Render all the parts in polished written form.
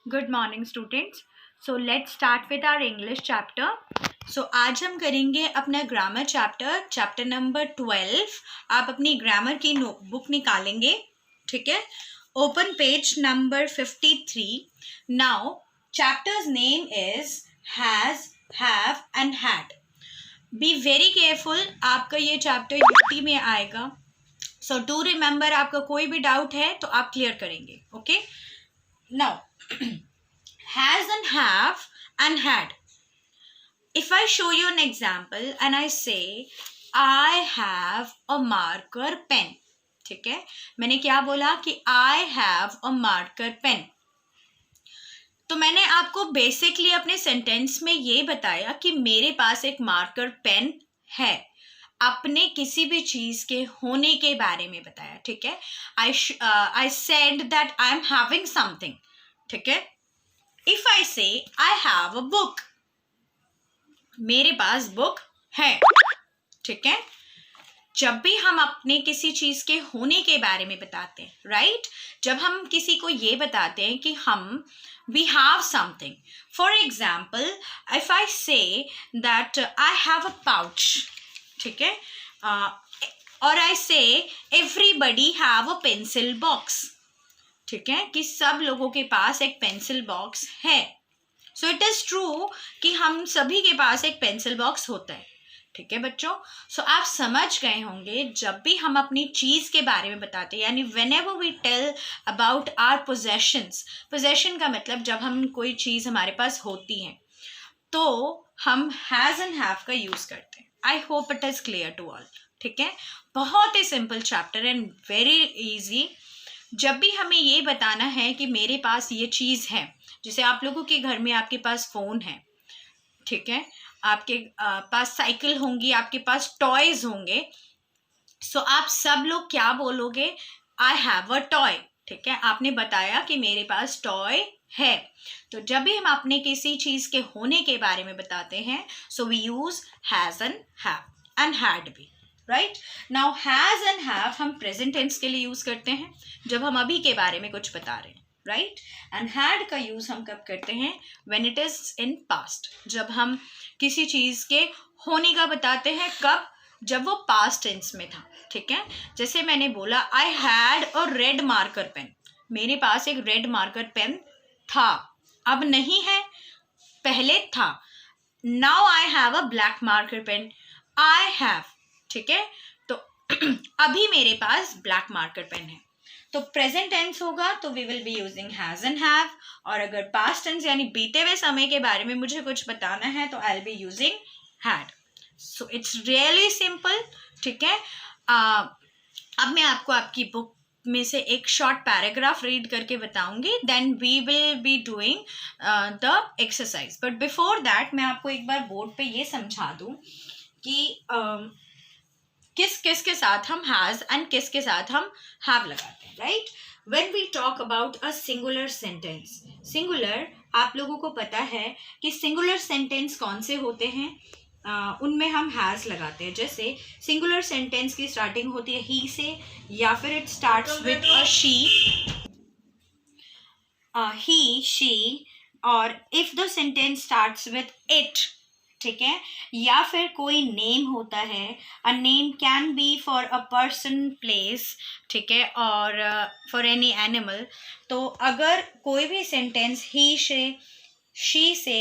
Good morning students. So let's start with our English chapter. So आज हम करेंगे अपना ग्रामर चैप्टर नंबर 12. आप अपनी ग्रामर की नोटबुक निकालेंगे, ठीक है. Open page number 53. Now chapters name is has, have and had. B very careful, आपका ये चैप्टर यूटी में आएगा. सो टू रिमेंबर, आपका कोई भी डाउट है तो आप क्लियर करेंगे. Okay. Now has and have and had. If I show you an example and I say I have a marker pen, ठीक है. मैंने क्या बोला कि I have a marker pen. तो मैंने आपको बेसिकली अपने सेंटेंस में ये बताया कि मेरे पास एक मार्कर पेन है. अपने किसी भी चीज के होने के बारे में बताया, ठीक है. I said that I am having something, ठीक है. If I say I have a book, मेरे पास बुक है, ठीक है. जब भी हम अपने किसी चीज के होने के बारे में बताते हैं, राइट, जब हम किसी को ये बताते हैं कि हम we have something. For example, if I say that I have a pouch, ठीक है, और I say everybody have a pencil box, ठीक है, कि सब लोगों के पास एक पेंसिल बॉक्स है. सो इट इज ट्रू कि हम सभी के पास एक पेंसिल बॉक्स होता है, ठीक है बच्चों. सो आप समझ गए होंगे, जब भी हम अपनी चीज के बारे में बताते हैं, यानी whenever we tell about our possessions, possession का मतलब जब हम कोई चीज हमारे पास होती है तो हम हैज एंड हैव का यूज करते हैं. I hope it is clear to all, ठीक है. बहुत ही simple chapter and very easy. जब भी हमें ये बताना है कि मेरे पास ये चीज़ है, जैसे आप लोगों के घर में आपके पास फ़ोन है, ठीक है, आपके पास साइकिल होंगी, आपके पास टॉयज़ होंगे. सो आप सब लोग क्या बोलोगे? आई हैव अ टॉय, ठीक है. आपने बताया कि मेरे पास टॉय है. तो जब भी हम अपने किसी चीज़ के होने के बारे में बताते हैं, so we use has and had भी. Right. Now has and have हम प्रेजेंट टेंस के लिए यूज करते हैं जब हम अभी के बारे में कुछ बता रहे हैं, राइट. एंड हैड का यूज हम कब करते हैं? When it is in past, जब हम किसी चीज के होने का बताते हैं. कब? जब वो पास्ट टेंस में था, ठीक है. जैसे मैंने बोला I had a red marker pen, मेरे पास एक रेड मार्कर पेन था. अब नहीं है, पहले था. Now I have a black marker pen. I have, ठीक है. तो अभी मेरे पास ब्लैक मार्कर पेन है. तो प्रेजेंट टेंस होगा तो we will be using has and have. और अगर पास्ट टेंस यानी बीते हुए समय के बारे में मुझे कुछ बताना है तो I will be using had. So it's really simple, ठीक है. अब मैं आपको आपकी बुक में से एक शॉर्ट पैराग्राफ रीड करके बताऊंगी, then we will be doing the exercise. But before that मैं आपको एक बार बोर्ड पे ये समझा दूं कि किस किस के साथ हम हैज एंड किस के साथ हम हैव लगाते हैं, right. When we talk about a singular sentence, singular आप लोगों को पता है कि सिंगुलर सेंटेंस कौन से होते हैं, उनमें हम हैज लगाते हैं. जैसे सिंगुलर सेंटेंस की स्टार्टिंग होती है ही से, या फिर it starts with a she, he, she, और if the sentence starts with it, ठीक है, या फिर कोई नेम होता है. A name can be for a person, place, ठीक है, और फॉर एनी एनिमल. तो अगर कोई भी सेंटेंस ही से, शी से,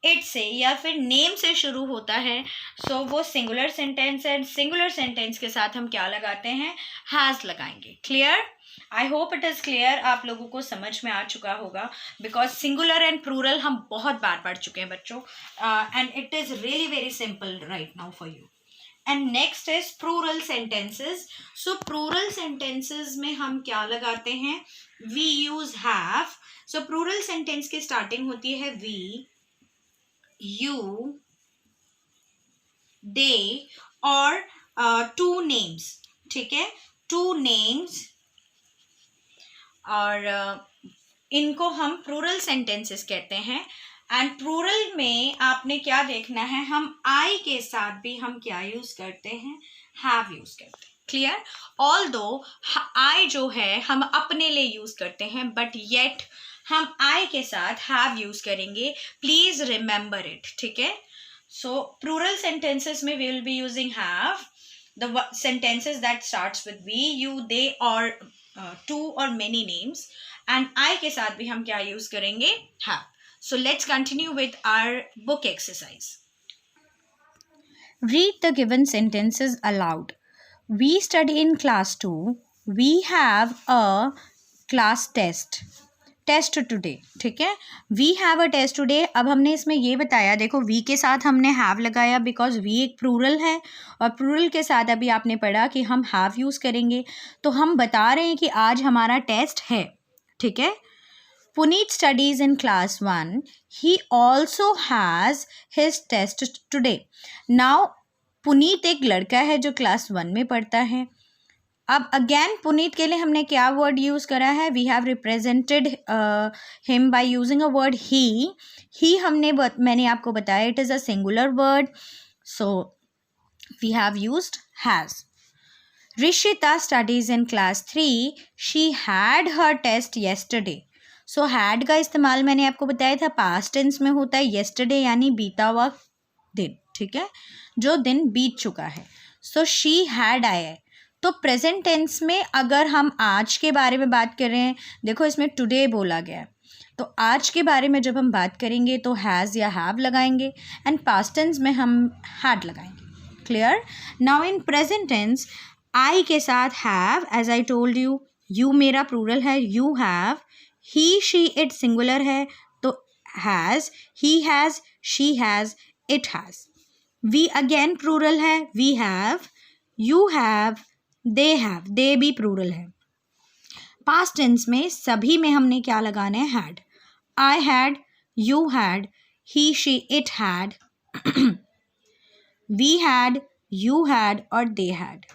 इट से या फिर नेम से शुरू होता है, सो वो सिंगुलर सेंटेंस है. सिंगुलर सेंटेंस के साथ हम क्या लगाते हैं? हैज लगाएंगे. Clear? I hope it is clear. आप लोगों को समझ में आ चुका होगा, बिकॉज सिंगुलर एंड प्लूरल हम बहुत बार पढ़ चुके हैं बच्चों, and it is really very simple right now for you. And next is plural sentences. So plural sentences में हम क्या लगाते हैं? We use have. So plural sentence की स्टार्टिंग होती है वी, यू, दे, और टू नेम्स, ठीक है, टू नेम्स. और इनको हम प्लूरल सेंटेंसेस कहते हैं. एंड प्लूरल में आपने क्या देखना है, हम आई के साथ भी हम क्या यूज करते हैं? हैव यूज करते हैं. क्लियर? ऑल्दो आई जो है हम अपने लिए यूज करते हैं, बट येट हम आई के साथ हैव यूज करेंगे, प्लीज रिमेंबर इट, ठीक है। सो प्लूरल सेंटेंसेस में we will be using have, the sentences that starts with we, you, they or two or many names, and I के साथ भी हम क्या यूज करेंगे, have. So let's continue with our book exercise. Read the given sentences aloud. We study in class 2. We have a class test today, ठीक है। We have a test today. अब हमने इसमें ये बताया, देखो वी के साथ हमने हैव लगाया बिकॉज वी एक प्लूरल है, और प्लूरल के साथ अभी आपने पढ़ा कि हम हैव यूज़ करेंगे, तो हम बता रहे हैं कि आज हमारा टेस्ट है, ठीक है। Puneet studies in class 1. He also has his test today. Now Puneet एक लड़का है जो क्लास 1 में पढ़ता है। अब अगेन पुनीत के लिए हमने क्या वर्ड यूज़ करा है, we have represented him by using a word he मैंने आपको बताया it is a singular word, so we have used has. Rishita studies in class 3. She had her test yesterday. So had का इस्तेमाल मैंने आपको बताया था पास्ट टेंस में होता है, येस्टरडे यानी बीता हुआ दिन, ठीक है, जो दिन बीत चुका है। सो शी हैड आया है। तो प्रेजेंट टेंस में अगर हम आज के बारे में बात कर रहे हैं, देखो इसमें टुडे बोला गया है, तो आज के बारे में जब हम बात करेंगे तो हैज़ या हैव लगाएंगे, एंड पास्ट टेंस में हम हैड लगाएंगे। Clear? Now in present tense I के साथ have, as I told you, you मेरा प्लूरल है, you have, he she it singular है, तो has, he has, she has, it has. We again plural है, we have, you have, they have, they भी plural है। Past tense में सभी में हमने क्या लगाना है, had. I had, you had, he she it had, we had, you had और दे हैड।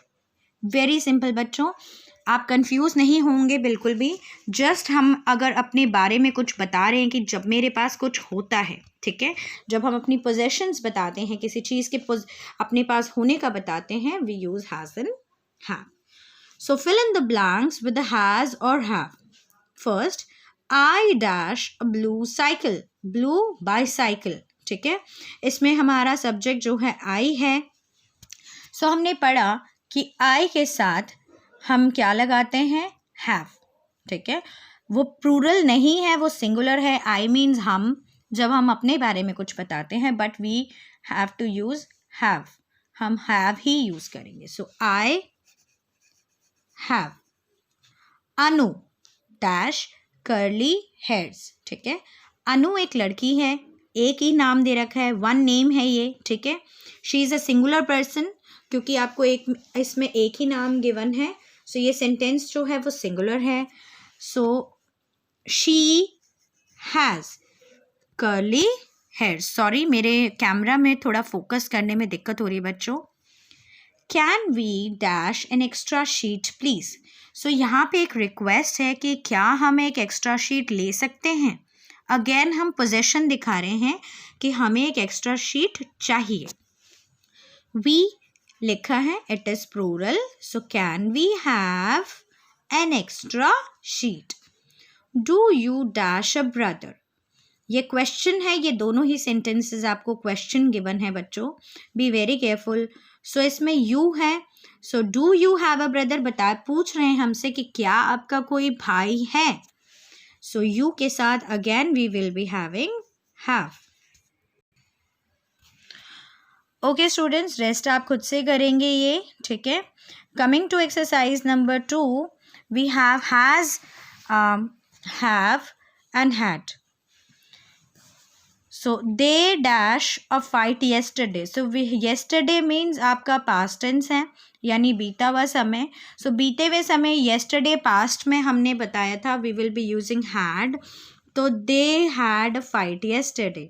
वेरी सिंपल बच्चों, आप कंफ्यूज नहीं होंगे बिल्कुल भी। जस्ट हम अगर अपने बारे में कुछ बता रहे हैं कि जब मेरे पास कुछ होता है, ठीक है, जब हम अपनी पोजेशंस बताते हैं, किसी चीज़ के अपने पास होने का बताते हैं, we use has and have. So fill in the blanks with the has or have. First, I dash a blue cycle. Blue bicycle. ठीक है, इसमें हमारा सब्जेक्ट जो है I है। So हमने पढ़ा कि I के साथ हम क्या लगाते हैं, have, ठीक है। वो प्लूरल नहीं है, वो सिंगुलर है। I means हम, जब हम अपने बारे में कुछ बताते हैं, but we have to use have. हम have ही यूज करेंगे। So I have. Anu dash curly hairs, ठीक है। अनु एक लड़की है, एक ही नाम दे रखा है, वन नेम है ये, ठीक है। She is a singular person, क्योंकि आपको एक इसमें एक ही नाम गिवन है, सो ये सेंटेंस जो है वो सिंगुलर है। So she has curly hairs. Sorry, मेरे कैमरा में थोड़ा फोकस करने में दिक्कत हो रही है बच्चों। Can we dash an extra sheet please. So यहाँ पे एक रिक्वेस्ट है कि क्या हम एक एक्स्ट्रा शीट ले सकते हैं। अगेन हम पोजेशन दिखा रहे हैं कि हमें एक एक्स्ट्रा शीट चाहिए। वी लिखा है, it is plural, so can we have an extra sheet. Do you dash a brother. ये क्वेश्चन है, ये दोनों ही सेंटेंसेस आपको क्वेश्चन गिवन है बच्चों, बी वेरी केयरफुल। सो इसमें यू है, so do you have a brother, पूछ रहे हैं हमसे कि क्या आपका कोई भाई है। सो यू के साथ again we will be having have. Okay students, rest आप खुद से करेंगे ये, ठीक है। Coming to exercise number 2, we have has, have and had. So they dash a fight yesterday. So yesterday means आपका past tense है, यानी बीता हुआ समय। So बीते हुए समय yesterday past में हमने बताया था we will be using had. तो they had a fight yesterday.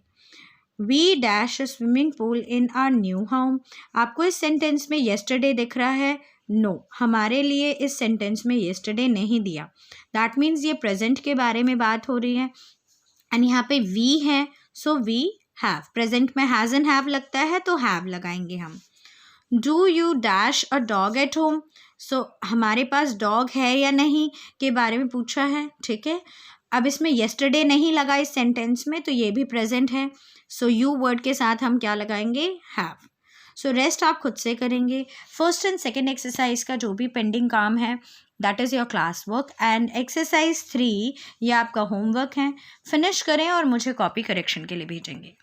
We dash a swimming pool in our new home. आपको इस सेंटेंस में yesterday दिख रहा है? No, हमारे लिए इस सेंटेंस में yesterday नहीं दिया। That means ये present के बारे में बात हो रही है, एंड यहाँ पे we है, सो वी हैव। प्रेजेंट में हैज़ एंड हैव लगता है तो हैव लगाएंगे हम। Do you dash a dog at home. So हमारे पास डॉग है या नहीं के बारे में पूछा है, ठीक है। अब इसमें येस्टरडे नहीं लगा इस सेंटेंस में, तो ये भी प्रेजेंट है, सो यू वर्ड के साथ हम क्या लगाएंगे, हैव। सो रेस्ट आप खुद से करेंगे। फर्स्ट एंड सेकेंड एक्सरसाइज का जो भी पेंडिंग काम है that is your class work, and exercise 3 ये आपका होमवर्क है। फिनिश करें और मुझे कॉपी करेक्शन के लिए भेजेंगे।